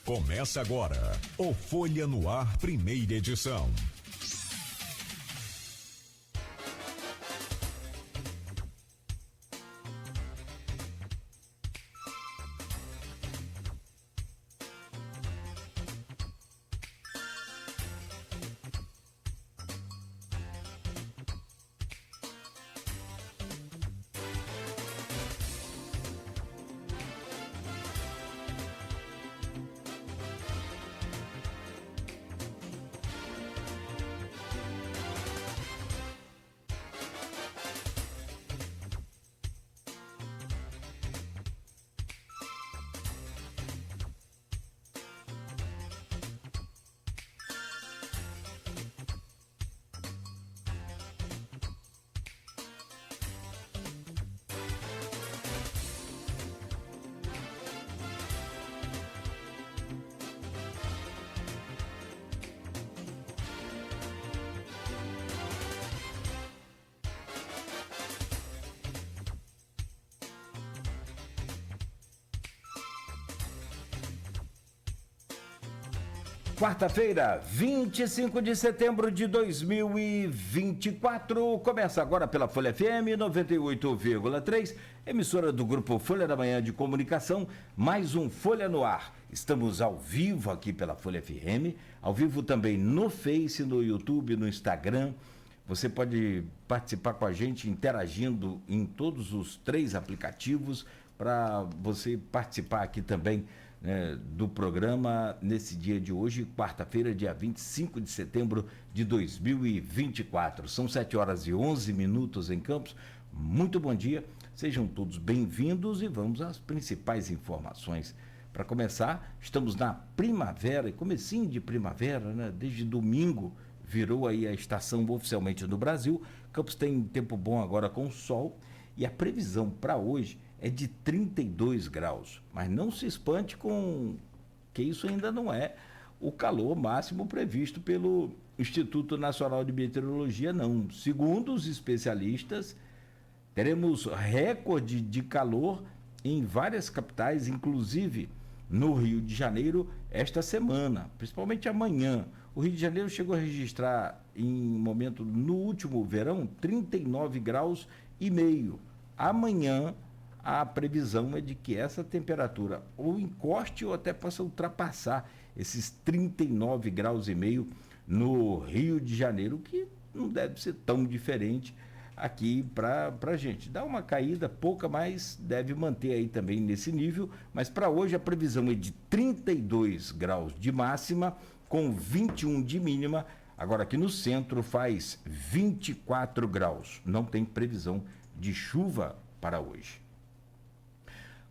Começa agora o Folha no Ar, primeira edição. Quarta-feira, 25 de setembro de 2024, começa agora pela Folha FM 98,3, emissora do Grupo Folha da Manhã de Comunicação, mais um Folha no Ar. Estamos ao vivo aqui pela Folha FM, ao vivo também no Face, no YouTube, no Instagram. Você pode participar com a gente interagindo em todos os 3 aplicativos para você participar aqui também do programa nesse dia de hoje, quarta-feira, dia 25 de setembro de 2024. São 7h11 em Campos. Muito bom dia, sejam todos bem-vindos e vamos às principais informações. Para começar, estamos na primavera, comecinho de primavera, né? Desde domingo virou aí a estação oficialmente no Brasil. Campos tem tempo bom agora com sol e a previsão para hoje é de 32 graus, mas não se espante com que isso ainda não é o calor máximo previsto pelo Instituto Nacional de Meteorologia, não. Segundo os especialistas, teremos recorde de calor em várias capitais, inclusive no Rio de Janeiro, esta semana, principalmente amanhã. O Rio de Janeiro chegou a registrar no último verão, 39 graus e meio. Amanhã, a previsão é de que essa temperatura ou encoste ou até possa ultrapassar esses 39 graus e meio no Rio de Janeiro, que não deve ser tão diferente aqui para a gente. Dá uma caída pouca, mas deve manter aí também nesse nível. Mas para hoje a previsão é de 32 graus de máxima com 21 de mínima. Agora aqui no centro faz 24 graus. Não tem previsão de chuva para hoje.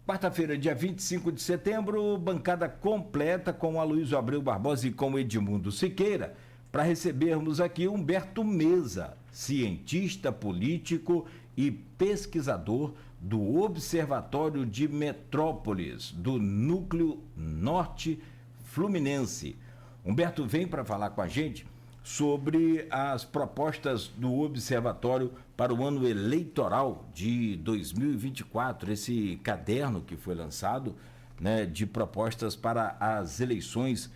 Quarta-feira, dia 25 de setembro, bancada completa com Aloysio Abreu Barbosa e com Edmundo Siqueira, para recebermos aqui Humberto Meza, cientista político e pesquisador do Observatório de Metrópoles, do Núcleo Norte Fluminense. Humberto vem para falar com a gente sobre as propostas do Observatório para o ano eleitoral de 2024, esse caderno que foi lançado, né, de propostas para as eleições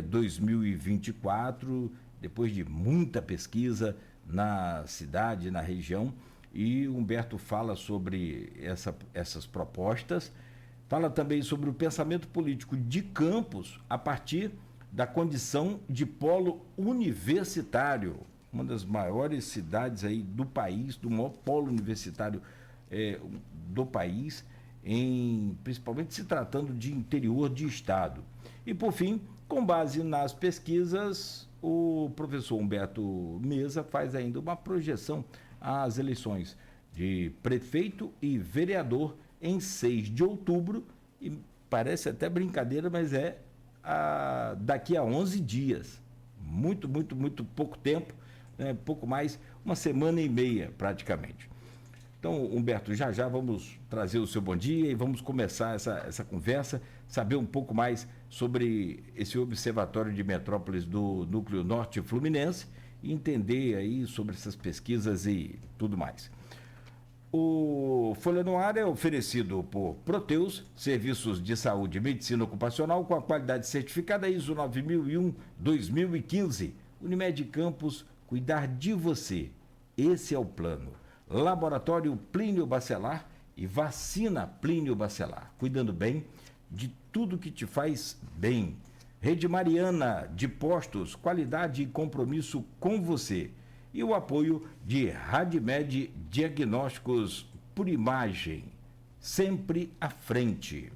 2024, depois de muita pesquisa na cidade, na região, e Humberto fala sobre essas propostas, fala também sobre o pensamento político de Campos a partir da condição de polo universitário, uma das maiores cidades aí do país, do maior polo universitário do país, principalmente se tratando de interior de estado. E por fim, com base nas pesquisas, o professor Humberto Meza faz ainda uma projeção às eleições de prefeito e vereador em 6 de outubro, e parece até brincadeira, mas daqui a 11 dias, muito pouco tempo, né? Pouco mais, uma semana e meia praticamente. Então, Humberto, já vamos trazer o seu bom dia e vamos começar essa conversa, saber um pouco mais sobre esse Observatório de Metrópoles do Núcleo Norte Fluminense e entender aí sobre essas pesquisas e tudo mais. O Folha no Ar é oferecido por Proteus, serviços de saúde e medicina ocupacional com a qualidade certificada ISO 9001-2015. Unimed Campos, cuidar de você. Esse é o plano. Laboratório Plínio Bacelar e vacina Plínio Bacelar. Cuidando bem de tudo que te faz bem. Rede Mariana de Postos, qualidade e compromisso com você. E o apoio de Radmed Diagnósticos por Imagem, sempre à frente.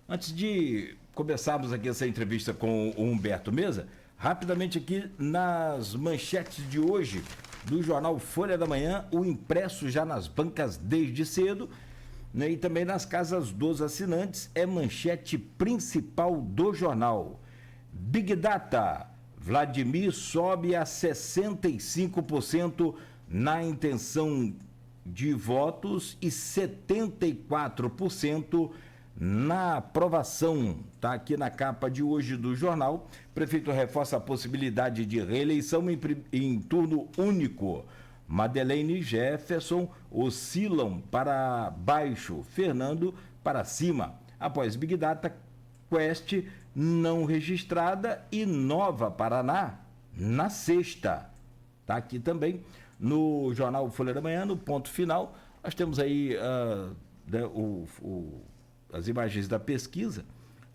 Antes de começarmos aqui essa entrevista com o Humberto Mesa, rapidamente aqui nas manchetes de hoje do jornal Folha da Manhã, o impresso já nas bancas desde cedo, né, e também nas casas dos assinantes, é manchete principal do jornal. Big Data. Vladimir sobe a 65% na intenção de votos e 74% na aprovação. Está aqui na capa de hoje do jornal. Prefeito reforça a possibilidade de reeleição em turno único. Madeleine e Jefferson oscilam para baixo, Fernando para cima. Após Big Data, Quest não registrada e Nova Paraná na sexta. Está aqui também no jornal Folha da Manhã, no ponto final. Nós temos aí as imagens da pesquisa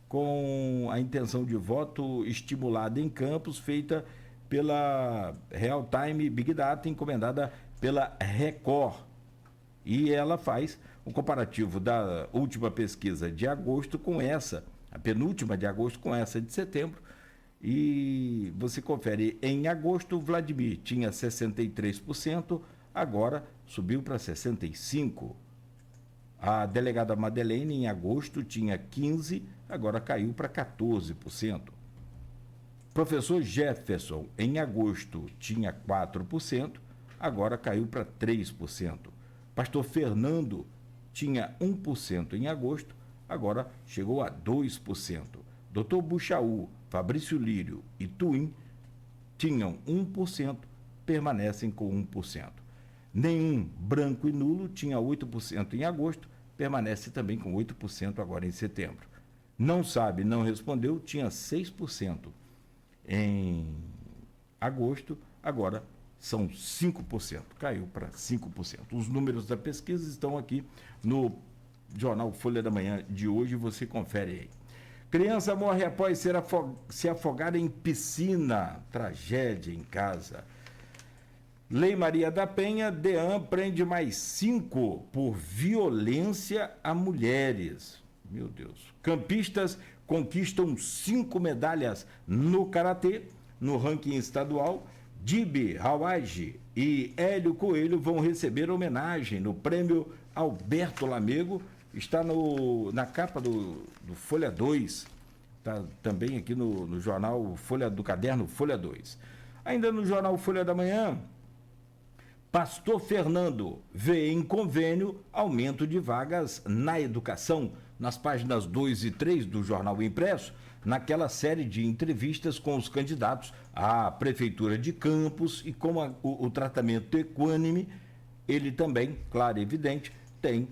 com a intenção de voto estimulada em Campos, feita pela Real Time Big Data, encomendada pela Record. E ela faz um comparativo da última pesquisa de agosto com essa, a penúltima de agosto com essa de setembro, e você confere, em agosto, Vladimir tinha 63%, agora subiu para 65%. A delegada Madeleine, em agosto, tinha 15%, agora caiu para 14%. Professor Jefferson, em agosto, tinha 4%, agora caiu para 3%. Pastor Fernando tinha 1% em agosto, agora chegou a 2%. Dr. Buchaú, Fabrício Lírio e Twin tinham 1%, permanecem com 1%. Nenhum branco e nulo tinha 8% em agosto, permanece também com 8% agora em setembro. Não sabe, não respondeu, tinha 6% em agosto, agora são 5%, caiu para 5%. Os números da pesquisa estão aqui no jornal Folha da Manhã de hoje, você confere aí. Criança morre após se afogar em piscina, tragédia em casa. Lei Maria da Penha, DEAN prende mais 5 por violência a mulheres. Meu Deus. Campistas conquistam 5 medalhas no karatê, no ranking estadual. Dibe, Hawaji e Hélio Coelho vão receber homenagem no prêmio Alberto Lamego. Está na capa do Folha 2. Está também aqui no jornal Folha do Caderno Folha 2. Ainda no jornal Folha da Manhã, Pastor Fernando vê em convênio aumento de vagas na educação. Nas páginas 2 e 3 do jornal impresso, naquela série de entrevistas com os candidatos à Prefeitura de Campos e com o tratamento equânime, ele também, claro e evidente, tem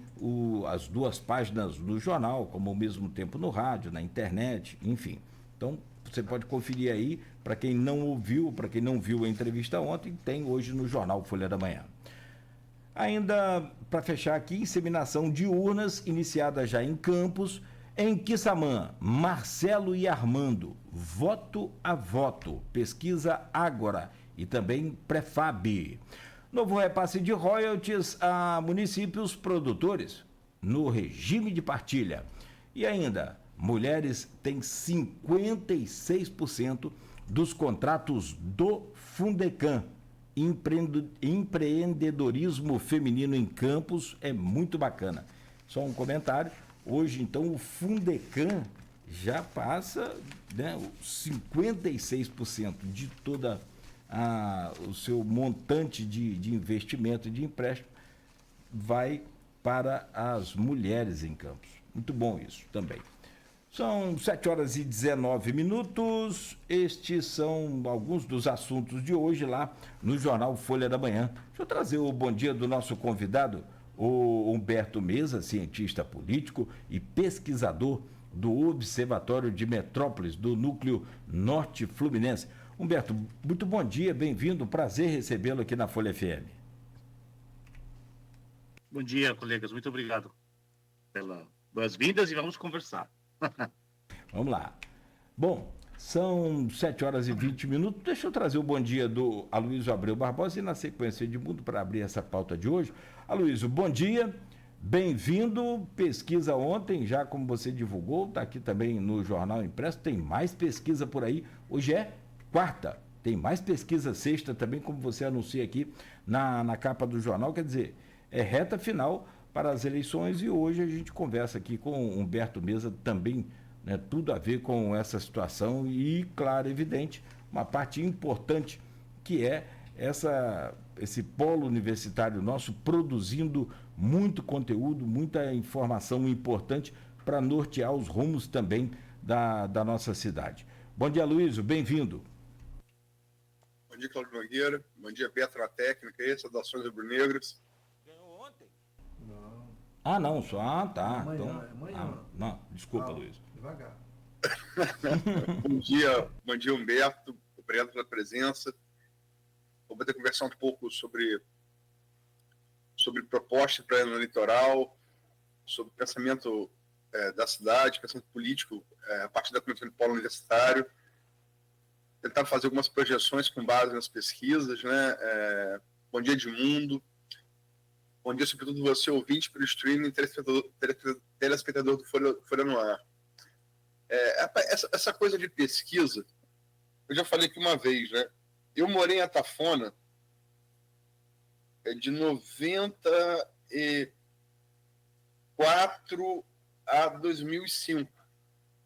as 2 páginas do jornal, como ao mesmo tempo no rádio, na internet, enfim. Então, você pode conferir aí, para quem não ouviu, para quem não viu a entrevista ontem, tem hoje no jornal Folha da Manhã. Ainda, para fechar aqui, inseminação de urnas, iniciada já em Campos. Em Quissamã, Marcelo e Armando, voto a voto, pesquisa Ágora e também Prefab. Novo repasse de royalties a municípios produtores no regime de partilha. E ainda, mulheres têm 56% dos contratos do Fundecam. Empreendedorismo feminino em Campos é muito bacana. Só um comentário. Hoje, então, o Fundecam já passa, né, 56% de toda o seu montante de investimento e de empréstimo vai para as mulheres em Campos. Muito bom isso também. São 7h19. Estes são alguns dos assuntos de hoje lá no Jornal Folha da Manhã. Deixa eu trazer o bom dia do nosso convidado, o Humberto Meza, cientista político e pesquisador do Observatório de Metrópoles, do Núcleo Norte Fluminense. Humberto, muito bom dia, bem-vindo, prazer recebê-lo aqui na Folha FM. Bom dia, colegas, muito obrigado pelas boas-vindas e vamos conversar. Vamos lá. Bom, são 7h20. Deixa eu trazer o bom dia do Aloysio Abreu Barbosa e na sequência Edmundo para abrir essa pauta de hoje. Aloysio, bom dia, bem-vindo. Pesquisa ontem, já como você divulgou, está aqui também no Jornal Impresso, tem mais pesquisa por aí. Hoje é quarta, tem mais pesquisa sexta também, como você anuncia aqui na capa do jornal. Quer dizer, é reta final para as eleições e hoje a gente conversa aqui com Humberto Meza também, né, tudo a ver com essa situação e, claro, evidente, uma parte importante que é esse polo universitário nosso produzindo muito conteúdo, muita informação importante para nortear os rumos também da nossa cidade. Bom dia, Aloysio, bem-vindo. Bom dia, Cláudio Nogueira. Bom dia, Beto na técnica aí, saudações rubro-negras. Ganhou ontem? Não. Ah, não, só. Ah, tá. Amanhã, então, amanhã. não, desculpa, Aloysio. Devagar. Bom dia, Humberto. Obrigado pela presença. Vou poder conversar um pouco sobre propostas para o litoral, sobre o pensamento da cidade, pensamento político a partir da Comissão de Polo Universitário. Tentar fazer algumas projeções com base nas pesquisas, né? Bom dia, Edmundo. Bom dia, sobretudo você, ouvinte, pelo streaming, telespectador do Folha no Ar. Essa coisa de pesquisa, eu já falei aqui uma vez, né? Eu morei em Atafona de 94 a 2005,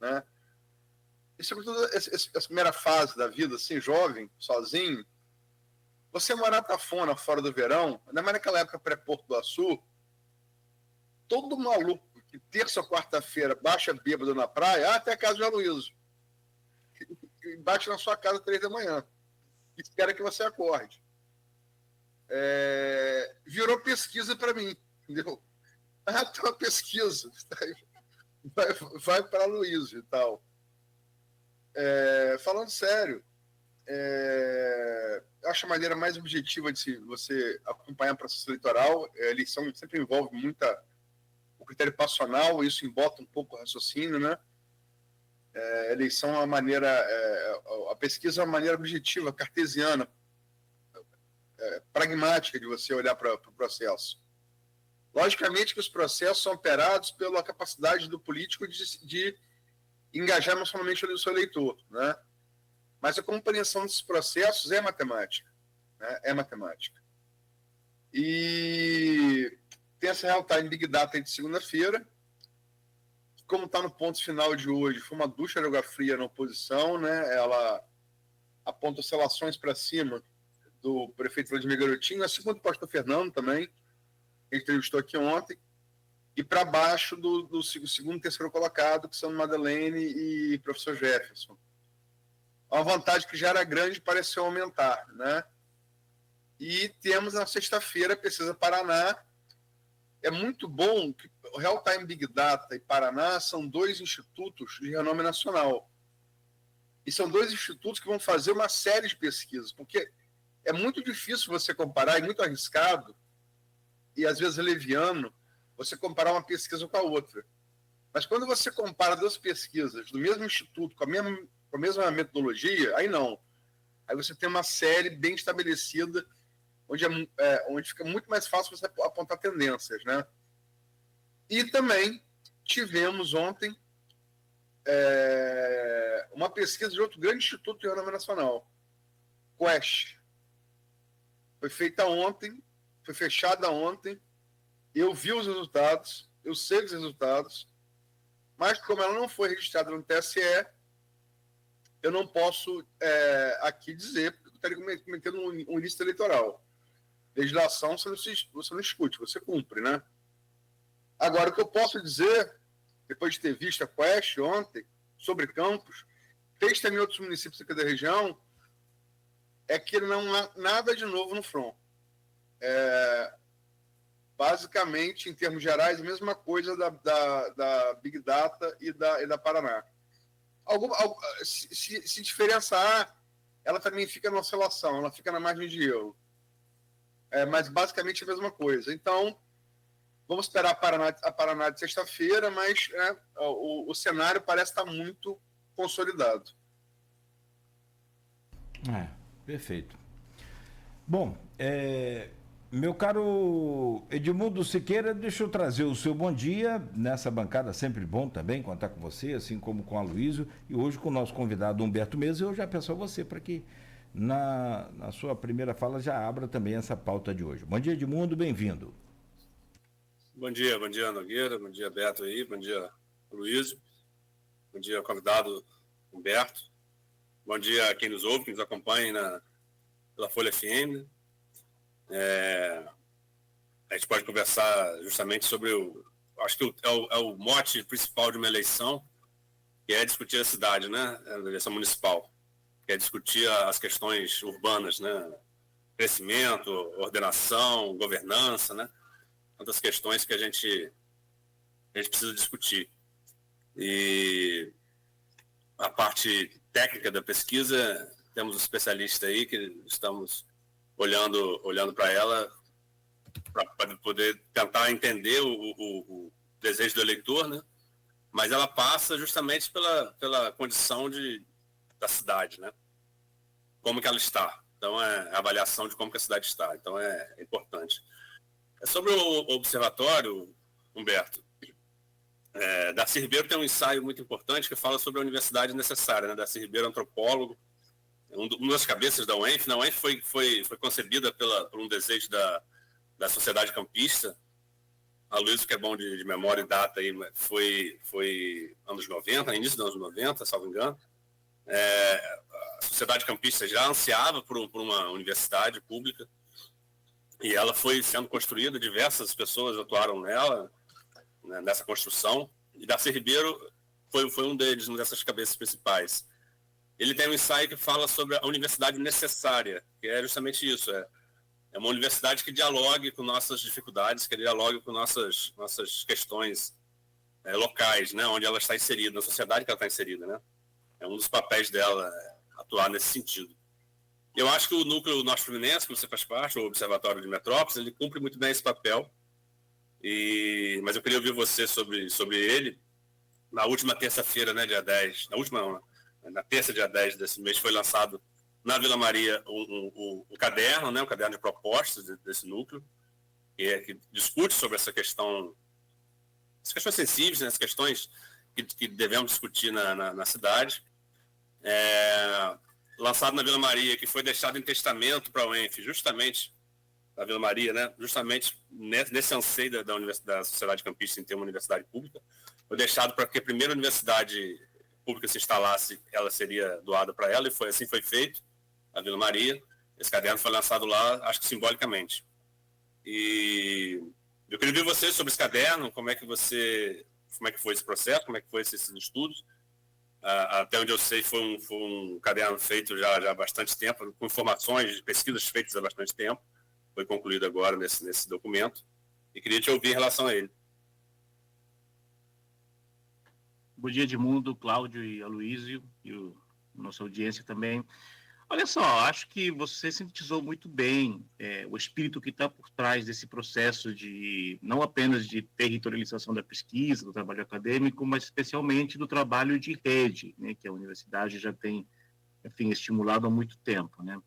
né? E sobretudo essa primeira fase da vida, assim, jovem, sozinho, você morar em Atafona fora do verão, ainda mais naquela época pré-Porto do Açu, todo maluco que terça ou quarta-feira baixa bêbado na praia, até a casa do Aloysio. E bate na sua casa 3 da manhã. E espera que você acorde. Virou pesquisa para mim, entendeu? Ah, tem uma pesquisa. Vai para Aloysio e tal. Falando sério, acho a maneira mais objetiva de você acompanhar o processo eleitoral. A eleição sempre envolve o critério passional, isso embota um pouco o raciocínio, né? A eleição é a pesquisa é uma maneira objetiva, cartesiana, pragmática de você olhar para o processo. Logicamente que os processos são operados pela capacidade do político de engajar emocionalmente o seu eleitor, né? Mas a compreensão desses processos é matemática, né? É matemática. E tem essa real time Big Data de segunda-feira. Como está no ponto final de hoje, foi uma ducha de água fria na oposição, né? Ela aponta oscilações para cima do prefeito Vladimir Garotinho, assim como do pastor Fernando também, que entrevistou aqui ontem, e para baixo do segundo e terceiro colocado, que são Madeleine e professor Jefferson. Uma vantagem que já era grande pareceu aumentar, né? E temos na sexta-feira a Pesquisa Paraná. É muito bom que o Real Time Big Data e Paraná são 2 institutos de renome nacional. E são 2 institutos que vão fazer uma série de pesquisas, porque é muito difícil você comparar, é muito arriscado, e às vezes leviano, você comparar uma pesquisa com a outra. Mas quando você compara 2 pesquisas do mesmo instituto, com a mesma metodologia, aí não. Aí você tem uma série bem estabelecida, onde fica muito mais fácil você apontar tendências, né? E também tivemos ontem uma pesquisa de outro grande instituto de renome nacional, Quest. Foi feita ontem, foi fechada ontem, eu vi os resultados, eu sei os resultados, mas como ela não foi registrada no TSE, eu não posso aqui dizer, porque eu estaria cometendo um ilícito eleitoral. Legislação você não discute, você cumpre, né? Agora, o que eu posso dizer depois de ter visto a Quest ontem, sobre Campos, fez também outros municípios aqui da região, é que não há nada de novo no front. Basicamente, em termos gerais, a mesma coisa da Big Data e da Paraná. Se diferençar, ela também fica na oscilação, ela fica na margem de erro. Mas basicamente a mesma coisa. Então, vamos esperar a Paraná de sexta-feira, mas o cenário parece estar muito consolidado. Perfeito. Bom, meu caro Edmundo Siqueira, deixa eu trazer o seu bom dia nessa bancada, sempre bom também contar com você, assim como com a Aloysio, e hoje com o nosso convidado Humberto Mesa. Eu já peço a você para que na sua primeira fala já abra também essa pauta de hoje. Bom dia, Edmundo, bem-vindo. Bom dia Nogueira, bom dia Beto aí, bom dia Aloysio, bom dia convidado Humberto, bom dia a quem nos ouve, quem nos acompanha pela Folha FM. A gente pode conversar justamente sobre acho que é o mote principal de uma eleição, que é discutir a cidade, né? A eleição municipal, que é discutir as questões urbanas, né? Crescimento, ordenação, governança, né? Tantas questões que a gente precisa discutir. E a parte técnica da pesquisa, temos um especialista aí que estamos olhando para ela para poder tentar entender o desejo do eleitor, né? Mas ela passa justamente pela condição da cidade, né? Como que ela está. Então, é a avaliação de como que a cidade está. Então, é importante. Sobre o observatório, Humberto, Darcy Ribeiro tem um ensaio muito importante que fala sobre a universidade necessária, né? Darcy Ribeiro, antropólogo, uma das cabeças da UENF. A UENF foi concebida por um desejo da sociedade campista. A Luiz, que é bom de memória e data, aí, foi anos 90, início dos anos 90, salvo engano. A sociedade campista já ansiava por uma universidade pública, e ela foi sendo construída, diversas pessoas atuaram nela, né, nessa construção, e Darcy Ribeiro foi um deles, uma dessas cabeças principais. Ele tem um ensaio que fala sobre a universidade necessária, que é justamente isso, é uma universidade que dialogue com nossas dificuldades, que dialogue com nossas questões locais, né, onde ela está inserida, na sociedade que ela está inserida, né? É um dos papéis dela atuar nesse sentido. Eu acho que o Núcleo Norte Fluminense, que você faz parte, o Observatório de Metrópoles, ele cumpre muito bem esse papel, mas eu queria ouvir você sobre ele. Na última terça-feira, né, dia 10, na terça, dia 10 desse mês, foi lançado na Vila Maria um caderno, né, um caderno de propostas desse núcleo, que discute sobre essa questão, as questões sensíveis, né, as questões que devemos discutir na cidade. Lançado na Vila Maria, que foi deixado em testamento para a UENF, justamente, da Vila Maria, né, justamente nesse anseio da sociedade campista em ter uma universidade pública, foi deixado para que a primeira universidade pública se instalasse, ela seria doada para ela, e assim foi feito, a Vila Maria. Esse caderno foi lançado lá, acho que simbolicamente. E eu queria ver você sobre esse caderno, como é que foi esse processo, como é que foi esses estudos. Até onde eu sei, foi um caderno feito já há bastante tempo, com informações, pesquisas feitas há bastante tempo. Foi concluído agora nesse documento. E queria te ouvir em relação a ele. Bom dia, Edmundo, Cláudio e Aloysio, e nossa audiência também. Olha só, acho que você sintetizou muito bem o espírito que está por trás desse processo não apenas de territorialização da pesquisa, do trabalho acadêmico, mas especialmente do trabalho de rede, né, que a universidade já tem, enfim, estimulado há muito tempo, né?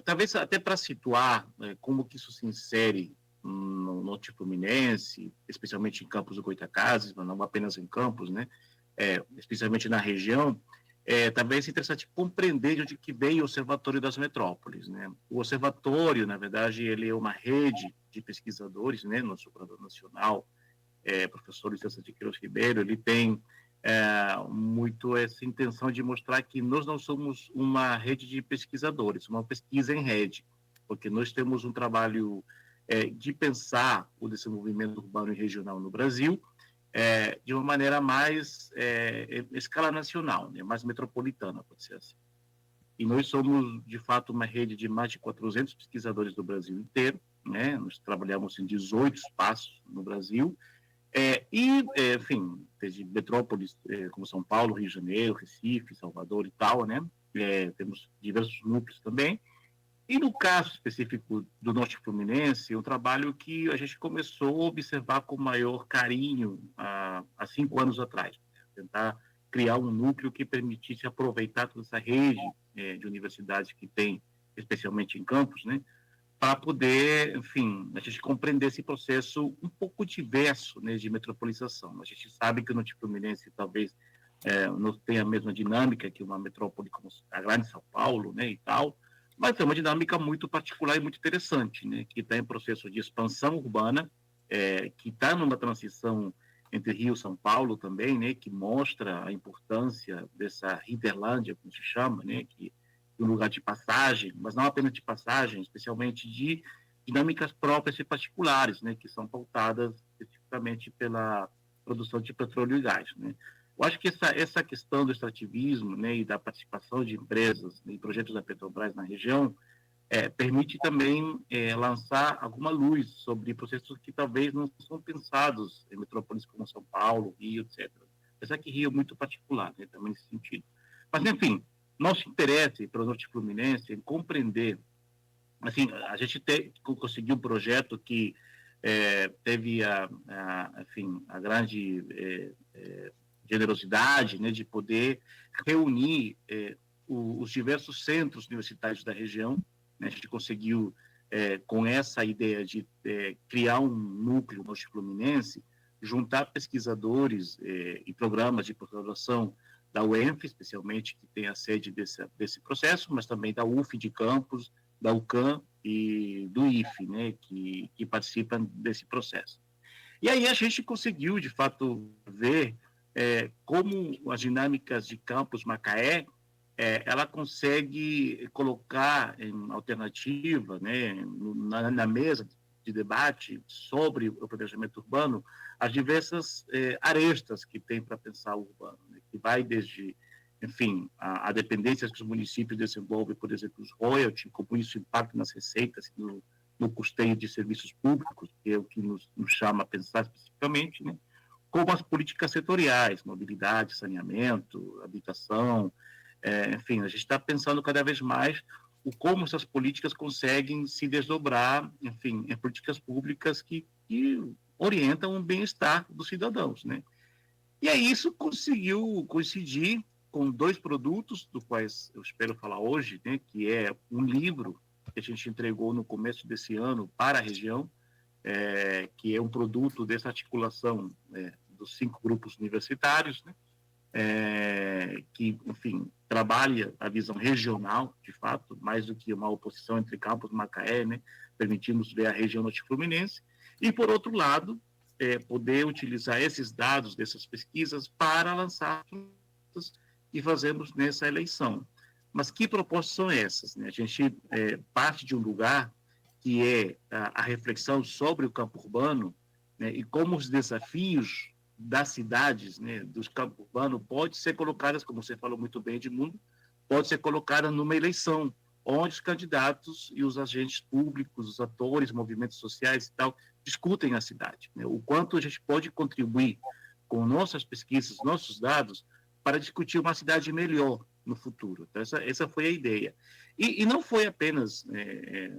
Talvez até para situar como que isso se insere no Norte Fluminense, especialmente em Campos do Goytacazes, mas não apenas em Campos, né? Especialmente na região. Também é interessante compreender de onde que veio o Observatório das Metrópoles, né? O Observatório, na verdade, ele é uma rede de pesquisadores, né? Nosso curador nacional, professor Licença de Queiroz Ribeiro, ele tem muito essa intenção de mostrar que nós não somos uma rede de pesquisadores, uma pesquisa em rede, porque nós temos um trabalho de pensar o desenvolvimento urbano e regional no Brasil, de uma maneira mais escala nacional, né, mais metropolitana, pode ser assim. E nós somos, de fato, uma rede de mais de 400 pesquisadores do Brasil inteiro, né? Nós trabalhamos em 18 espaços no Brasil, enfim, desde metrópoles como São Paulo, Rio de Janeiro, Recife, Salvador e tal, né? Temos diversos núcleos também. E no caso específico do Norte Fluminense, um trabalho que a gente começou a observar com maior carinho há 5 anos atrás, tentar criar um núcleo que permitisse aproveitar toda essa rede de universidades que tem, especialmente em campus, né, para poder, enfim, a gente compreender esse processo um pouco diverso, né, de metropolização. A gente sabe que o Norte Fluminense talvez não tenha a mesma dinâmica que uma metrópole como a grande São Paulo, né, e tal, mas é uma dinâmica muito particular e muito interessante, né, que está em processo de expansão urbana, que está numa transição entre Rio e São Paulo também, né, que mostra a importância dessa Hinterlândia, como se chama, né, que é um lugar de passagem, mas não apenas de passagem, especialmente de dinâmicas próprias e particulares, né, que são pautadas especificamente pela produção de petróleo e gás, né. Eu acho que essa questão do extrativismo, né, e da participação de empresas em projetos da Petrobras na região permite também lançar alguma luz sobre processos que talvez não são pensados em metrópoles como São Paulo, Rio, etc. Apesar que Rio é muito particular, né, também nesse sentido. Mas, enfim, nosso interesse para o Norte Fluminense é compreender, assim, a gente conseguiu um projeto que teve enfim, a grande generosidade, né, de poder reunir os diversos centros universitários da região. A gente conseguiu, com essa ideia de criar um núcleo Norte Fluminense, juntar pesquisadores e programas de pós-graduação da UENF, especialmente, que tem a sede desse processo, mas também da UF de Campos, da UCAM e do IFE, né, que participam desse processo. E aí a gente conseguiu, de fato, ver como as dinâmicas de Campos Macaé ela consegue colocar em alternativa, né, na mesa de debate sobre o planejamento urbano as diversas arestas que tem para pensar o urbano, né, que vai desde, enfim, a dependência que os municípios desenvolvem, por exemplo, os royalties, como isso impacta nas receitas, no custeio de serviços públicos, que é o que nos chama a pensar especificamente, né, como as políticas setoriais, mobilidade, saneamento, habitação. Enfim, a gente está pensando cada vez mais como essas políticas conseguem se desdobrar, enfim, em políticas públicas que orientam o bem-estar dos cidadãos, né? E aí isso conseguiu coincidir com 2 produtos, dos quais eu espero falar hoje, né, que é um livro que a gente entregou no começo desse ano para a região, que é um produto dessa articulação dos 5 grupos universitários, né, que, enfim, trabalha a visão regional, de fato, mais do que uma oposição entre Campos e Macaé, né, permitindo-nos ver a região Norte Fluminense, e, por outro lado, poder utilizar esses dados dessas pesquisas para lançar propostas que fazemos nessa eleição. Mas que propostas são essas, né? A gente parte de um lugar que é a reflexão sobre o campo urbano, né, e como os desafios das cidades, né, dos campos urbanos, pode ser colocadas, como você falou muito bem, Edmundo, pode ser colocada numa eleição, onde os candidatos e os agentes públicos, os atores, movimentos sociais e tal, discutem a cidade, né, o quanto a gente pode contribuir com nossas pesquisas, nossos dados, para discutir uma cidade melhor no futuro. Então, essa foi a ideia. E não foi apenas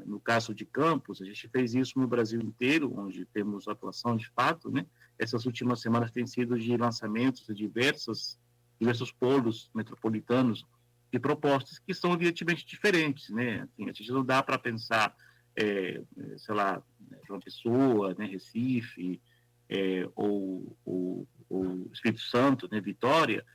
no caso de Campos, a gente fez isso no Brasil inteiro, onde temos atuação de fato, né? Essas últimas semanas têm sido de lançamentos de diversos polos metropolitanos de propostas que são evidentemente diferentes, né? Assim, a gente não dá para pensar, sei lá, João Pessoa, né, Recife, ou Espírito Santo, né, Vitória,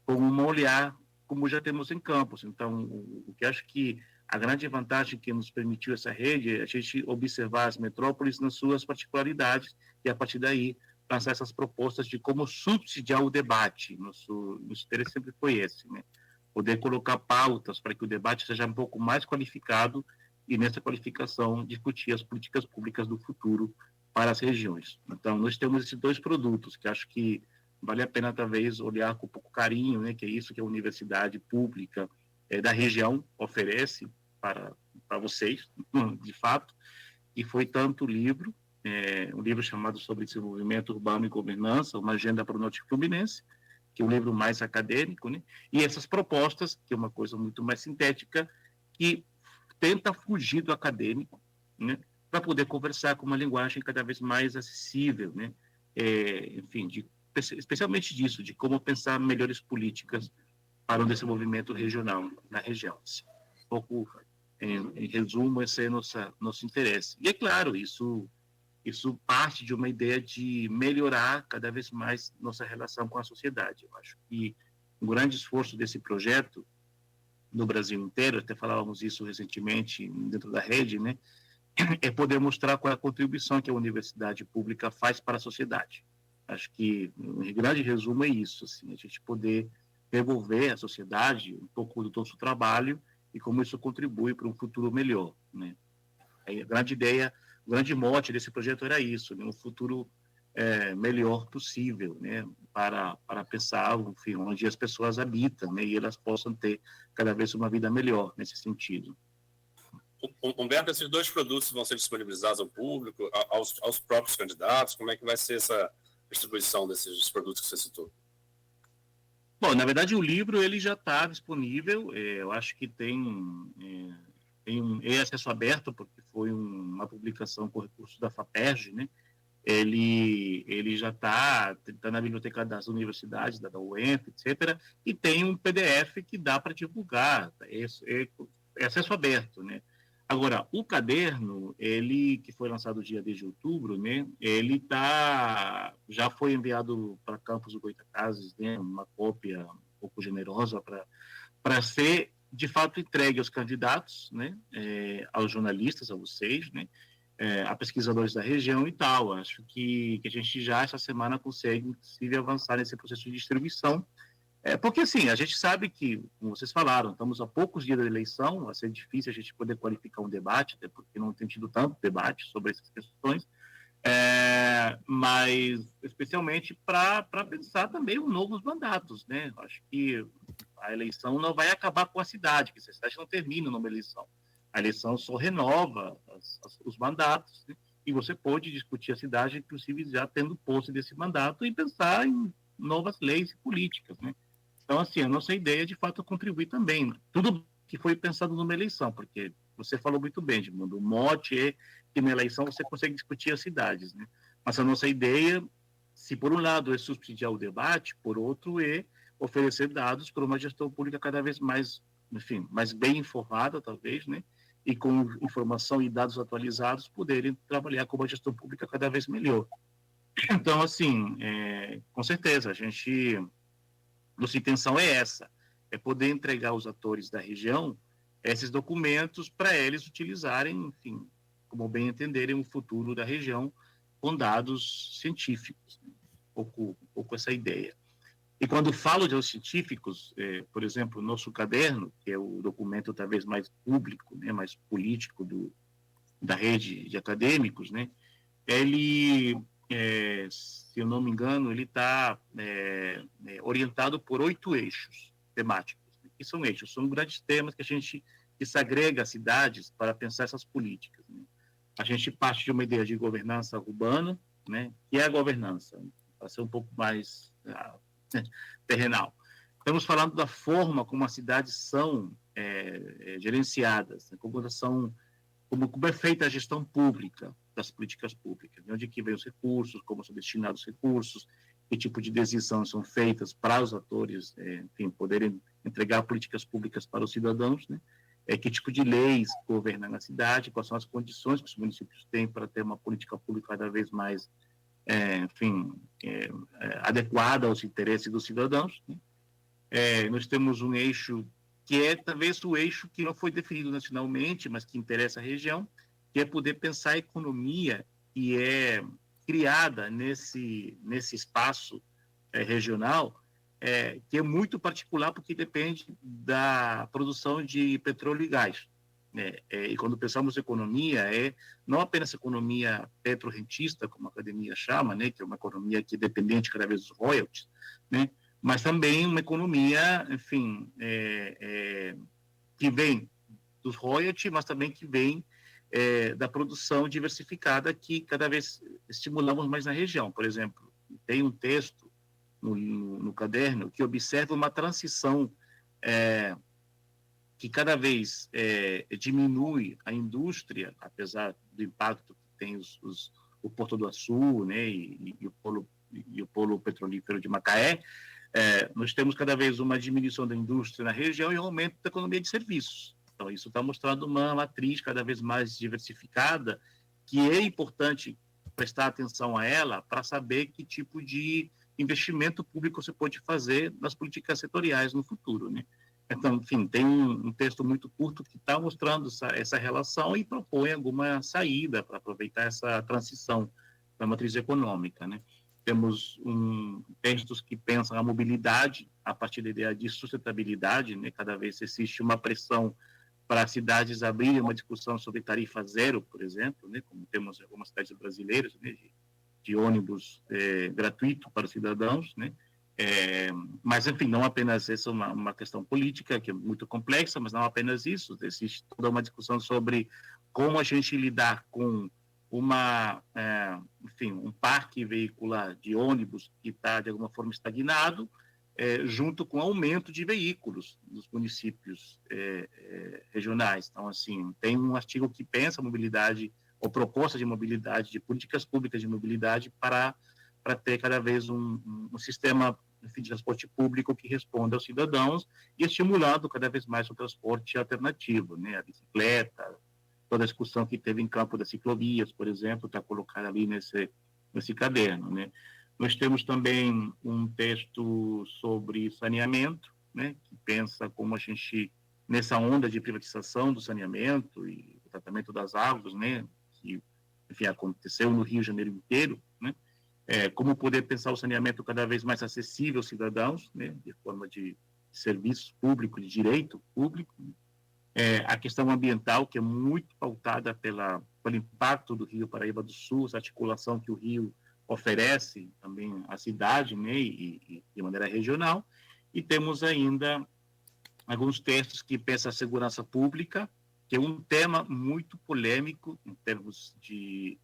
com um olhar como já temos em Campos. Então, o que acho que a grande vantagem que nos permitiu essa rede é a gente observar as metrópoles nas suas particularidades e, a partir daí, lançar essas propostas de como subsidiar o debate. Nosso interesse sempre foi esse, né? Poder colocar pautas para que o debate seja um pouco mais qualificado e, nessa qualificação, discutir as políticas públicas do futuro para as regiões. Então, nós temos esses dois produtos que acho que vale a pena, talvez, olhar com um pouco carinho, né, que é isso que a universidade pública da região oferece para vocês, de fato, e foi tanto livro, um livro chamado sobre desenvolvimento urbano e governança, uma agenda para o Norte Fluminense, que é um livro mais acadêmico, né, e essas propostas, que é uma coisa muito mais sintética, que tenta fugir do acadêmico, né, para poder conversar com uma linguagem cada vez mais acessível, né, enfim, especialmente disso, de como pensar melhores políticas para o desenvolvimento regional na região. Um pouco, em resumo, esse é nosso interesse. E, é claro, isso parte de uma ideia de melhorar cada vez mais nossa relação com a sociedade. Eu acho que um grande esforço desse projeto no Brasil inteiro, até falávamos isso recentemente dentro da rede, né, é poder mostrar qual é a contribuição que a universidade pública faz para a sociedade. Acho que, em grande resumo, é isso, assim, a gente poder devolver à sociedade um pouco do nosso trabalho e como isso contribui para um futuro melhor, né? A grande ideia, o grande mote desse projeto era isso, né? Um futuro melhor possível, né? Para pensar, enfim, onde as pessoas habitam, né? E elas possam ter cada vez uma vida melhor nesse sentido. Humberto, esses dois produtos vão ser disponibilizados ao público, aos próprios candidatos? Como é que vai ser essa distribuição desses produtos que você citou? Bom, na verdade, o livro ele já está disponível. Eu acho que tem acesso aberto, porque foi uma publicação por recurso da FAPERJ, né? Ele já está na biblioteca das universidades, da UENF, etc., e tem um PDF que dá para divulgar, é acesso aberto, né? Agora, o caderno, ele que foi lançado dia 10 de outubro, né, ele já foi enviado para Campos do Goytacazes, né, uma cópia um pouco generosa para ser, de fato, entregue aos candidatos, né, aos jornalistas, a vocês, né, a pesquisadores da região e tal. Acho que a gente já, essa semana, consegue avançar nesse processo de distribuição. Porque, assim, a gente sabe que, como vocês falaram, estamos a poucos dias da eleição, vai ser difícil a gente poder qualificar um debate, até porque não tem tido tanto debate sobre essas questões, mas especialmente para pensar também os novos mandatos, né? Acho que a eleição não vai acabar com a cidade, que a cidade não termina numa eleição. A eleição só renova os mandatos, né? E você pode discutir a cidade, inclusive já tendo posse desse mandato, e pensar em novas leis e políticas, né? Então, assim, a nossa ideia, de fato, é contribuir também. Tudo que foi pensado numa eleição, porque você falou muito bem, Edmundo, o mote é que na eleição você consegue discutir as cidades, né? Mas a nossa ideia, se por um lado é subsidiar o debate, por outro é oferecer dados para uma gestão pública cada vez mais, enfim, mais bem informada, talvez, né? E com informação e dados atualizados, poderem trabalhar com uma gestão pública cada vez melhor. Então, assim, com certeza, nossa intenção é essa, é poder entregar aos atores da região esses documentos para eles utilizarem, enfim, como bem entenderem o futuro da região com dados científicos, né? um pouco essa ideia. E quando falo de dados científicos, por exemplo, o nosso caderno, que é o documento talvez mais público, né, mais político da rede de acadêmicos, né, ele... se eu não me engano, ele está orientado por 8 eixos temáticos. Que são eixos? São grandes temas que a gente desagrega as cidades para pensar essas políticas, né? A gente parte de uma ideia de governança urbana, né? Que é a governança, para ser um pouco mais terrenal. Estamos falando da forma como as cidades são gerenciadas, né? Como é feita a gestão pública das políticas públicas, de onde que vem os recursos, como são destinados os recursos, que tipo de decisões são feitas para os atores, enfim, poderem entregar políticas públicas para os cidadãos, né? Que tipo de leis governam a cidade, quais são as condições que os municípios têm para ter uma política pública cada vez mais, adequada aos interesses dos cidadãos, né? Nós temos um eixo que é talvez o eixo que não foi definido nacionalmente, mas que interessa a região, que é poder pensar a economia que é criada nesse espaço regional, que é muito particular porque depende da produção de petróleo e gás. E quando pensamos em economia, não apenas economia petrorrentista, como a academia chama, né, que é uma economia que é dependente cada vez dos royalties, né, mas também uma economia, enfim, que vem dos royalties, mas também que vem da produção diversificada que cada vez estimulamos mais na região. Por exemplo, tem um texto no caderno que observa uma transição que cada vez diminui a indústria, apesar do impacto que tem o Porto do Açu, né, e o polo petrolífero de Macaé. Nós temos cada vez uma diminuição da indústria na região e um aumento da economia de serviços. Então, isso está mostrando uma matriz cada vez mais diversificada, que é importante prestar atenção a ela para saber que tipo de investimento público você pode fazer nas políticas setoriais no futuro, né? Então, enfim, tem um texto muito curto que está mostrando essa relação e propõe alguma saída para aproveitar essa transição da matriz econômica, né? Temos textos que pensam a mobilidade a partir da ideia de sustentabilidade, né? Cada vez existe uma pressão para as cidades abrirem uma discussão sobre tarifa zero, por exemplo, né? Como temos em algumas cidades brasileiras, né? de ônibus gratuito para os cidadãos, né? Mas, enfim, não apenas essa é uma questão política que é muito complexa, mas não apenas isso. Existe toda uma discussão sobre como a gente lidar com um parque veicular de ônibus que está, de alguma forma, estagnado, junto com o aumento de veículos nos municípios regionais. Então, assim, tem um artigo que pensa a mobilidade, ou proposta de mobilidade, de políticas públicas de mobilidade para ter cada vez um sistema de transporte público que responda aos cidadãos e estimulando cada vez mais o transporte alternativo, né? A bicicleta, toda a discussão que teve em campo das ciclovias, por exemplo, está colocada ali nesse caderno, né? Nós temos também um texto sobre saneamento, né, que pensa como a gente, nessa onda de privatização do saneamento e do tratamento das águas, né, que, enfim, aconteceu no Rio de Janeiro inteiro, né, como poder pensar o saneamento cada vez mais acessível aos cidadãos, né, de forma de serviço público, de direito público. A questão ambiental, que é muito pautada pelo impacto do Rio Paraíba do Sul, essa articulação que o Rio oferece também à cidade, né, e de maneira regional. E temos ainda alguns textos que pensam a segurança pública, que é um tema muito polêmico em termos de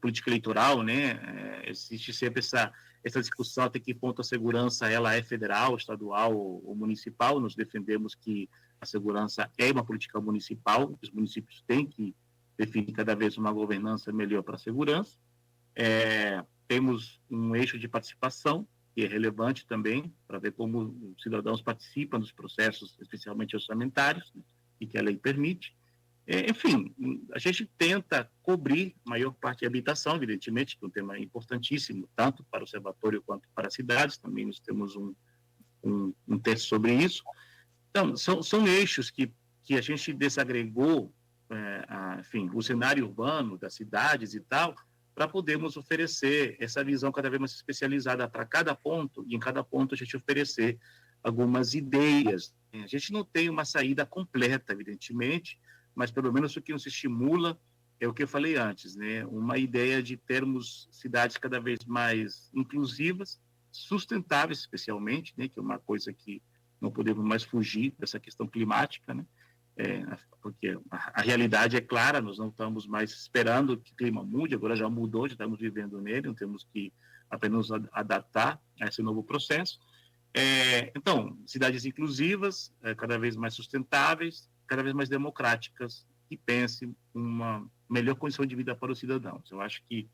política eleitoral, né? Existe sempre essa discussão até que ponto a segurança ela é federal, estadual ou municipal. Nós defendemos que a segurança é uma política municipal, os municípios têm que definir cada vez uma governança melhor para a segurança. Temos um eixo de participação, que é relevante também, para ver como os cidadãos participam dos processos, especialmente orçamentários, né, e que a lei permite. Enfim, a gente tenta cobrir a maior parte da habitação, evidentemente, que é um tema importantíssimo, tanto para o observatório quanto para as cidades. Também nós temos um texto sobre isso. Então, são eixos que a gente desagregou, enfim, o cenário urbano das cidades e tal, para podermos oferecer essa visão cada vez mais especializada para cada ponto, e em cada ponto a gente oferecer algumas ideias. A gente não tem uma saída completa, evidentemente, mas pelo menos o que nos estimula é o que eu falei antes, né? Uma ideia de termos cidades cada vez mais inclusivas, sustentáveis especialmente, né? Que é uma coisa que não podemos mais fugir dessa questão climática, né? Porque a realidade é clara, nós não estamos mais esperando que o clima mude, agora já mudou, já estamos vivendo nele, não temos que apenas adaptar a esse novo processo. Então, cidades inclusivas, cada vez mais sustentáveis, cada vez mais democráticas, que pensem uma melhor condição de vida para os cidadãos. Eu acho que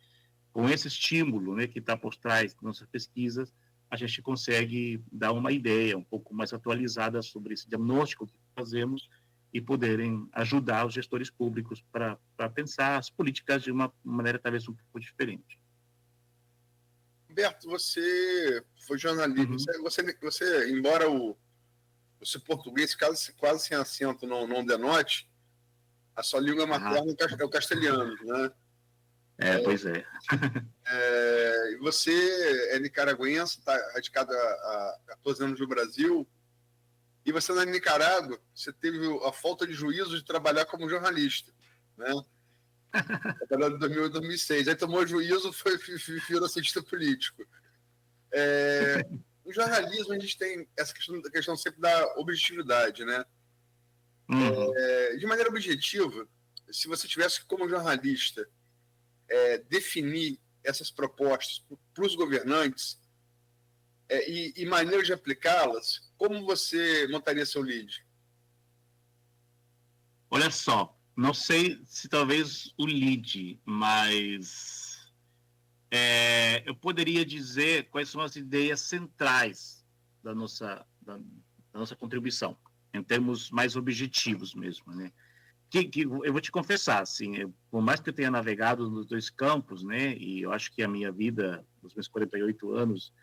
com esse estímulo, né, que está por trás das nossas pesquisas, a gente consegue dar uma ideia um pouco mais atualizada sobre esse diagnóstico que fazemos e poderem ajudar os gestores públicos para pensar as políticas de uma maneira talvez um pouco diferente. Humberto, você foi jornalista. Você, embora o seu português quase sem acento não denote, a sua língua materna é o castelhano, né? Pois é. Você é nicaragüense, está radicado há 14 anos no Brasil, E você, na Nicarágua, você teve a falta de juízo de trabalhar como jornalista, né? Trabalhando em 2008, 2006. Aí tomou juízo, virou cientista político. No jornalismo, a gente tem essa questão sempre da objetividade, né? De maneira objetiva, se você tivesse como jornalista definir essas propostas para os governantes e maneira de aplicá-las, como você montaria seu lead? Olha só, não sei se talvez o lead, mas eu poderia dizer quais são as ideias centrais da nossa contribuição, em termos mais objetivos mesmo, né? Que eu vou te confessar, assim, por mais que eu tenha navegado nos dois campos, né, e eu acho que a minha vida, nos meus 48 anos,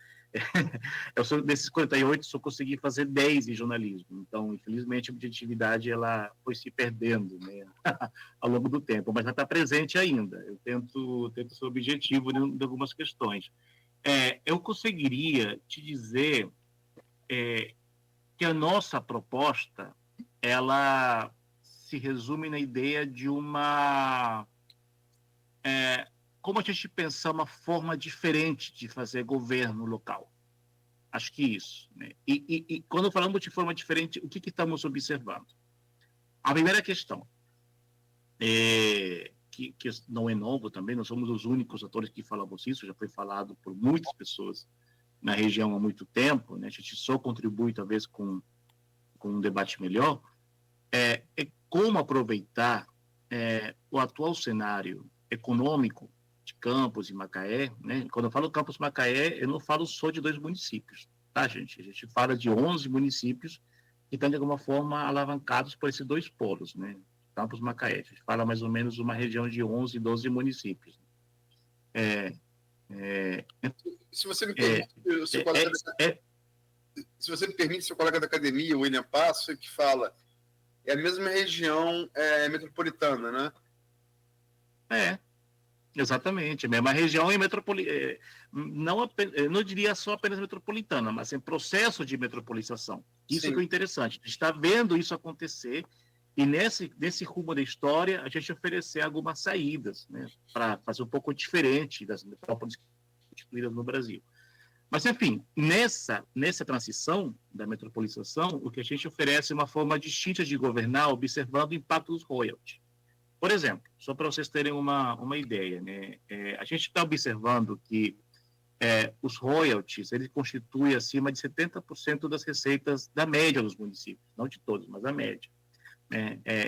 desses 48, só consegui fazer 10 em jornalismo. Então, infelizmente, a objetividade ela foi se perdendo, né, ao longo do tempo, mas ela está presente ainda. Eu tento ser objetivo em algumas questões. Eu conseguiria te dizer que a nossa proposta, ela se resume na ideia de como a gente pensar uma forma diferente de fazer governo local. Acho que isso, né? E quando falamos de forma diferente, o que estamos observando? A primeira questão, que não é novo também, nós somos os únicos atores que falamos isso, já foi falado por muitas pessoas na região há muito tempo, né? A gente só contribui, talvez, com um debate melhor, é como aproveitar o atual cenário econômico de Campos e Macaé, né? Quando eu falo Campos e Macaé, eu não falo só de 2 municípios, tá, gente? A gente fala de 11 municípios que estão, de alguma forma, alavancados por esses 2 polos, né? Campos e Macaé. A gente fala mais ou menos uma região de 11, 12 municípios. Se você me permite, se você me permite, seu colega da academia, o William Passo, que fala é a mesma região metropolitana, né? Exatamente. A mesma região e metropolitana. Não diria só apenas metropolitana, mas em processo de metropolização. Isso que é interessante. A gente está vendo isso acontecer e nesse rumo da história a gente oferecer algumas saídas, né, para fazer um pouco diferente das metrópoles constituídas no Brasil. Mas, enfim, nessa transição da metropolização, o que a gente oferece é uma forma distinta de governar, observando o impacto dos royalties. Por exemplo, só para vocês terem uma ideia, né, a gente está observando que os royalties eles constituem acima de 70% das receitas da média dos municípios, não de todos, mas da média.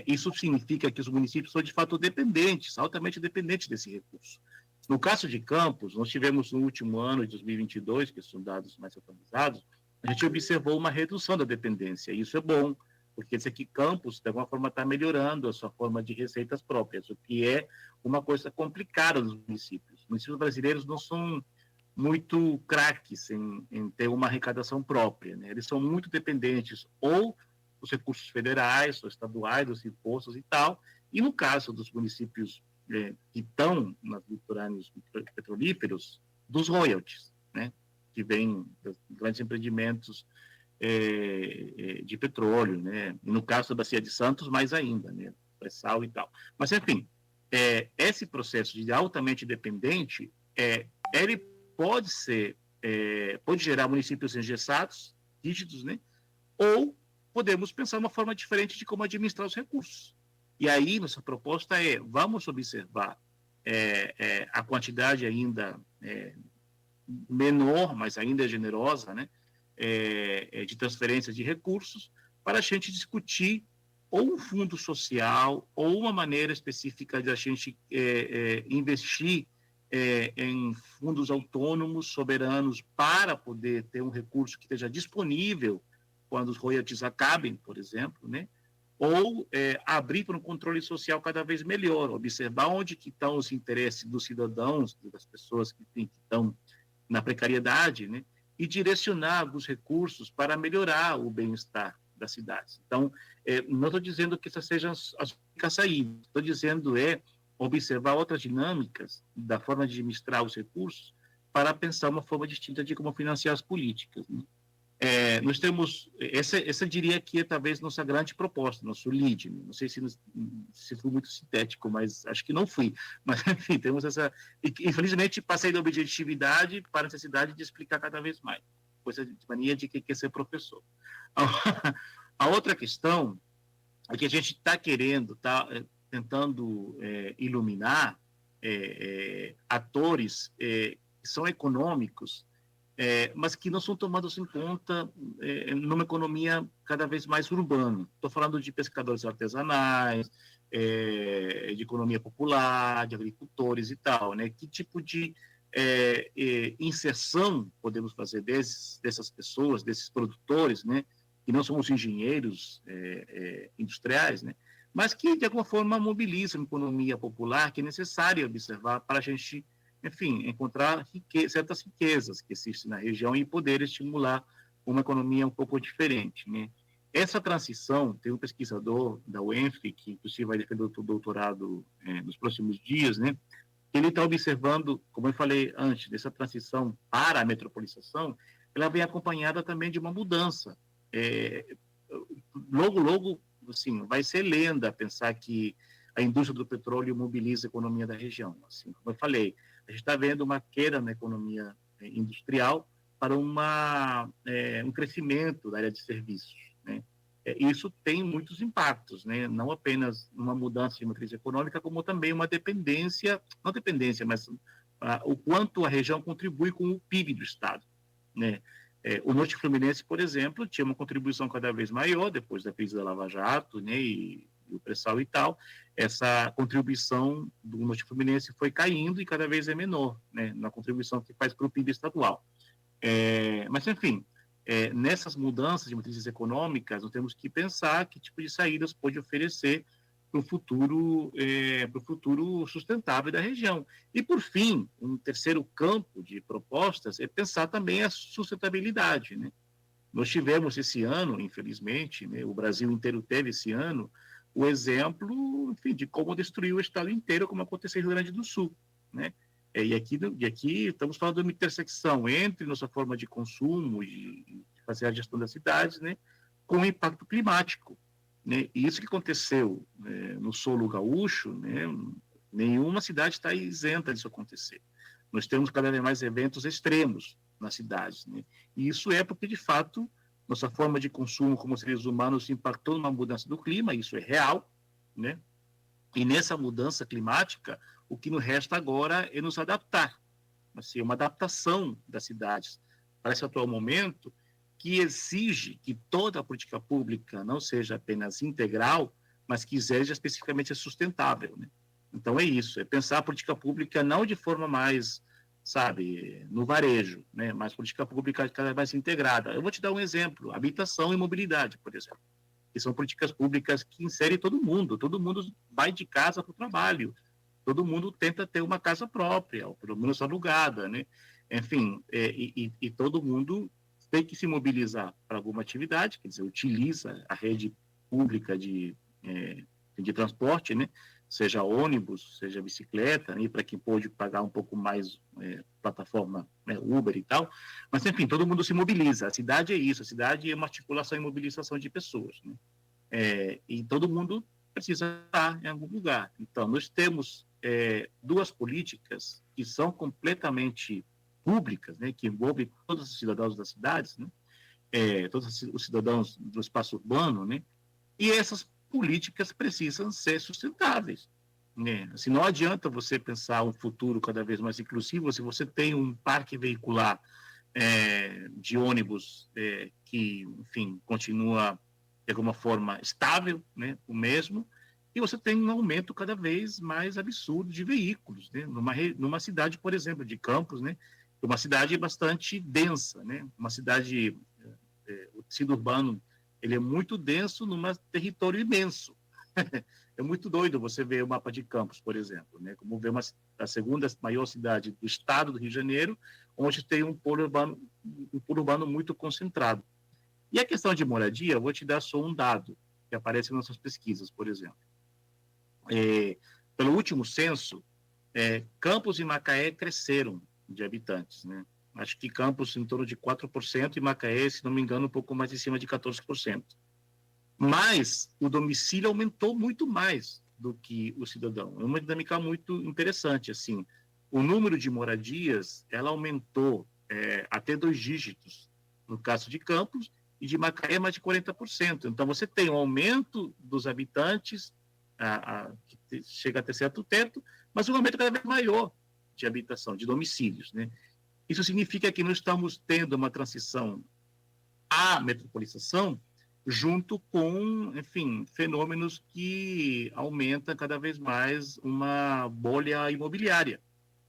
Isso significa que os municípios são, de fato, dependentes, altamente dependentes desse recurso. No caso de Campos, nós tivemos no último ano de 2022, que são dados mais atualizados, a gente observou uma redução da dependência. Isso é bom, porque isso aqui, Campos, de alguma forma, está melhorando a sua forma de receitas próprias, o que é uma coisa complicada nos municípios. Os municípios brasileiros não são muito craques em ter uma arrecadação própria, né? Eles são muito dependentes ou dos recursos federais, ou estaduais, dos impostos e tal, e no caso dos municípios que estão nos litorâneos petrolíferos, dos royalties, né, que vêm dos grandes empreendimentos de petróleo, né, e no caso da Bacia de Santos, mais ainda, né, pré-sal e tal. Mas, enfim, esse processo de altamente dependente, ele pode gerar municípios engessados, rígidos, né, ou podemos pensar uma forma diferente de como administrar os recursos. E aí, nossa proposta vamos observar a quantidade ainda menor, mas ainda generosa, né, de transferência de recursos, para a gente discutir ou um fundo social, ou uma maneira específica de a gente investir em fundos autônomos, soberanos, para poder ter um recurso que esteja disponível quando os royalties acabem, por exemplo, né? Ou abrir para um controle social cada vez melhor, observar onde que estão os interesses dos cidadãos, das pessoas que estão na precariedade, né? E direcionar alguns recursos para melhorar o bem-estar das cidades. Então, não estou dizendo que essas sejam as únicas saídas, estou dizendo observar outras dinâmicas da forma de administrar os recursos para pensar uma forma distinta de como financiar as políticas, né? Nós temos, essa eu diria que é talvez nossa grande proposta, nosso lead. Não sei se fui muito sintético, mas acho que não fui. Mas, enfim, temos essa. Infelizmente, passei da objetividade para a necessidade de explicar cada vez mais. Coisa de mania de quem quer ser professor. A outra questão é que a gente está querendo, tentando iluminar atores que são econômicos, mas que não são tomados em conta numa economia cada vez mais urbana. Estou falando de pescadores artesanais, de economia popular, de agricultores e tal, né? Que tipo de inserção podemos fazer dessas pessoas, desses produtores, né? Que não são os engenheiros industriais, né? Mas que, de alguma forma, mobilizam a economia popular, que é necessário observar para a gente, enfim, encontrar certas riquezas que existem na região e poder estimular uma economia um pouco diferente, né? Essa transição, tem um pesquisador da UENF, que inclusive vai defender o doutorado nos próximos dias, né? Ele está observando, como eu falei antes, dessa transição para a metropolização, ela vem acompanhada também de uma mudança. Logo, assim, vai ser lenda pensar que a indústria do petróleo mobiliza a economia da região. Assim, como eu falei, a gente está vendo uma queda na economia industrial para um crescimento da área de serviços, né? Isso tem muitos impactos, né? Não apenas uma mudança de matriz econômica, como também uma dependência, não dependência, mas o quanto a região contribui com o PIB do Estado, né? O Norte Fluminense, por exemplo, tinha uma contribuição cada vez maior depois da crise da Lava Jato, né, e o pré-sal e tal. Essa contribuição do Norte Fluminense foi caindo e cada vez é menor, né, na contribuição que faz para o PIB estadual. Mas, enfim, nessas mudanças de matrizes econômicas, nós temos que pensar que tipo de saídas pode oferecer para o futuro sustentável da região. E, por fim, um terceiro campo de propostas é pensar também a sustentabilidade, né? Nós tivemos esse ano, infelizmente, né, o Brasil inteiro teve esse ano, o exemplo, enfim, de como destruiu o estado inteiro, como aconteceu no Rio Grande do Sul, né? E aqui estamos falando de uma intersecção entre nossa forma de consumo, de fazer a gestão das cidades, né, com o impacto climático, né? E isso que aconteceu no solo gaúcho, né, nenhuma cidade está isenta disso acontecer. Nós temos cada vez mais eventos extremos nas cidades, né? E isso é porque, de fato, nossa forma de consumo como seres humanos impactou numa mudança do clima, isso é real, né? E nessa mudança climática, o que nos resta agora é nos adaptar, assim, uma adaptação das cidades para esse atual momento, que exige que toda a política pública não seja apenas integral, mas que seja especificamente sustentável, né? Então é isso, é pensar a política pública não de forma mais, sabe, no varejo, né, mas política pública cada vez mais integrada. Eu vou te dar um exemplo: habitação e mobilidade, por exemplo, que são políticas públicas que inserem todo mundo vai de casa para o trabalho, todo mundo tenta ter uma casa própria, ou pelo menos alugada, né? Enfim, e todo mundo tem que se mobilizar para alguma atividade, quer dizer, utiliza a rede pública de transporte, né? Seja ônibus, seja bicicleta, né? Para quem pode pagar um pouco mais plataforma, né? Uber e tal. Mas, enfim, todo mundo se mobiliza. A cidade é isso, a cidade é uma articulação e mobilização de pessoas, né? E todo mundo precisa estar em algum lugar. Então, nós temos duas políticas que são completamente públicas, né, que envolvem todos os cidadãos das cidades, né, todos os cidadãos do espaço urbano, né, e essas políticas precisam ser sustentáveis, né? Assim, não adianta você pensar um futuro cada vez mais inclusivo se você tem um parque veicular de ônibus que, enfim, continua de alguma forma estável, né, o mesmo, e você tem um aumento cada vez mais absurdo de veículos, né, numa cidade, por exemplo, de Campos, né, uma cidade bastante densa, né? Uma cidade, o tecido urbano, ele é muito denso num território imenso. É muito doido você ver o mapa de Campos, por exemplo, né? Como ver a segunda maior cidade do estado do Rio de Janeiro, onde tem um polo urbano muito concentrado. E a questão de moradia, eu vou te dar só um dado que aparece nas nossas pesquisas, por exemplo. Pelo último censo, Campos e Macaé cresceram de habitantes, né? Acho que Campos em torno de 4% e Macaé, se não me engano, um pouco mais em cima de 14%. Mas o domicílio aumentou muito mais do que o cidadão. É uma dinâmica muito interessante, assim. O número de moradias, ela aumentou até 2 dígitos, no caso de Campos, e de Macaé mais de 40%. Então, você tem um aumento dos habitantes, que chega até certo teto, mas um aumento cada vez maior de habitação, de domicílios, né? Isso significa que nós estamos tendo uma transição à metropolização junto com, enfim, fenômenos que aumentam cada vez mais uma bolha imobiliária,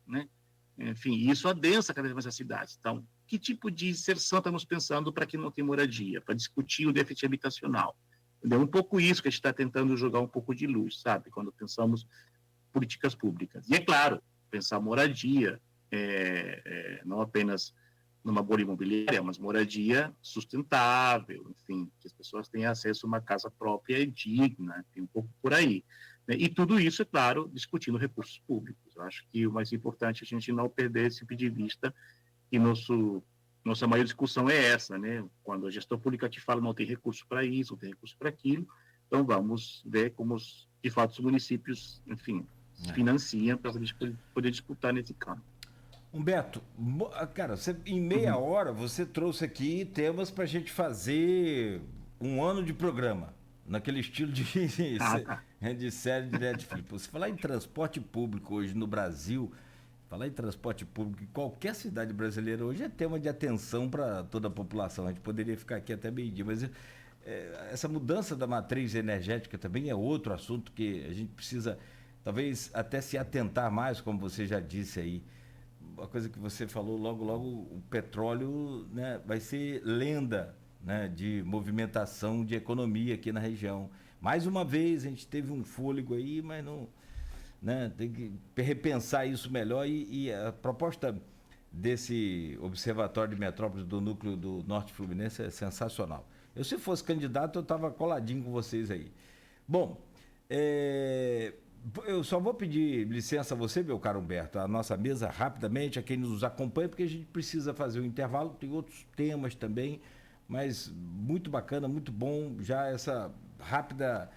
né? Enfim, isso adensa cada vez mais as cidades. Então, que tipo de inserção estamos pensando para quem não tem moradia, para discutir o déficit habitacional? É um pouco isso que a gente está tentando jogar um pouco de luz, sabe? Quando pensamos políticas públicas. E, é claro, pensar moradia, não apenas numa bolha imobiliária, mas moradia sustentável, enfim, que as pessoas tenham acesso a uma casa própria e digna, tem um pouco por aí. Né? E tudo isso, é claro, discutindo recursos públicos. Eu acho que o mais importante é a gente não perder esse tipo de vista, e nossa maior discussão é essa, né? Quando a gestão pública te fala não tem recurso para isso, não tem recurso para aquilo, então vamos ver como, de fato, os municípios, enfim, financiam para poder disputar nesse campo. Humberto, cara, em meia hora você trouxe aqui temas para a gente fazer um ano de programa, naquele estilo de série de Netflix. Você falar em transporte público hoje no Brasil, falar em transporte público em qualquer cidade brasileira hoje é tema de atenção para toda a população. A gente poderia ficar aqui até meio-dia, mas essa mudança da matriz energética também é outro assunto que a gente precisa, talvez, até se atentar mais, como você já disse aí. Uma coisa que você falou, logo, o petróleo, né, vai ser lenda, né, de movimentação de economia aqui na região. Mais uma vez, a gente teve um fôlego aí, mas não, né, tem que repensar isso melhor e a proposta desse Observatório de Metrópoles do Núcleo do Norte Fluminense é sensacional. Eu, se fosse candidato, eu estava coladinho com vocês aí. Bom, eu só vou pedir licença a você, meu caro Humberto, a nossa mesa rapidamente, a quem nos acompanha, porque a gente precisa fazer um intervalo, tem outros temas também, mas muito bacana, muito bom já essa rápida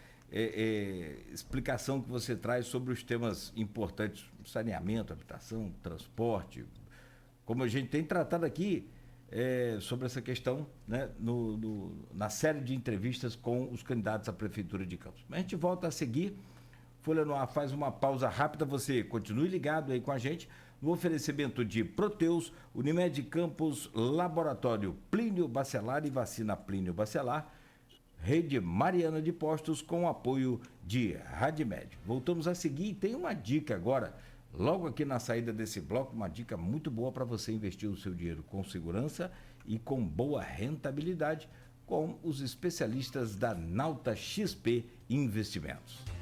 explicação que você traz sobre os temas importantes, saneamento, habitação, transporte, como a gente tem tratado aqui sobre essa questão, né, na série de entrevistas com os candidatos à Prefeitura de Campos. Mas a gente volta a seguir. Folha no Ar faz uma pausa rápida, você continue ligado aí com a gente no oferecimento de Proteus, Unimed Campos, Laboratório Plínio Bacelar e Vacina Plínio Bacelar, Rede Mariana de Postos com apoio de Radmed. Voltamos a seguir e tem uma dica agora, logo aqui na saída desse bloco, uma dica muito boa para você investir o seu dinheiro com segurança e com boa rentabilidade com os especialistas da Nauta XP Investimentos.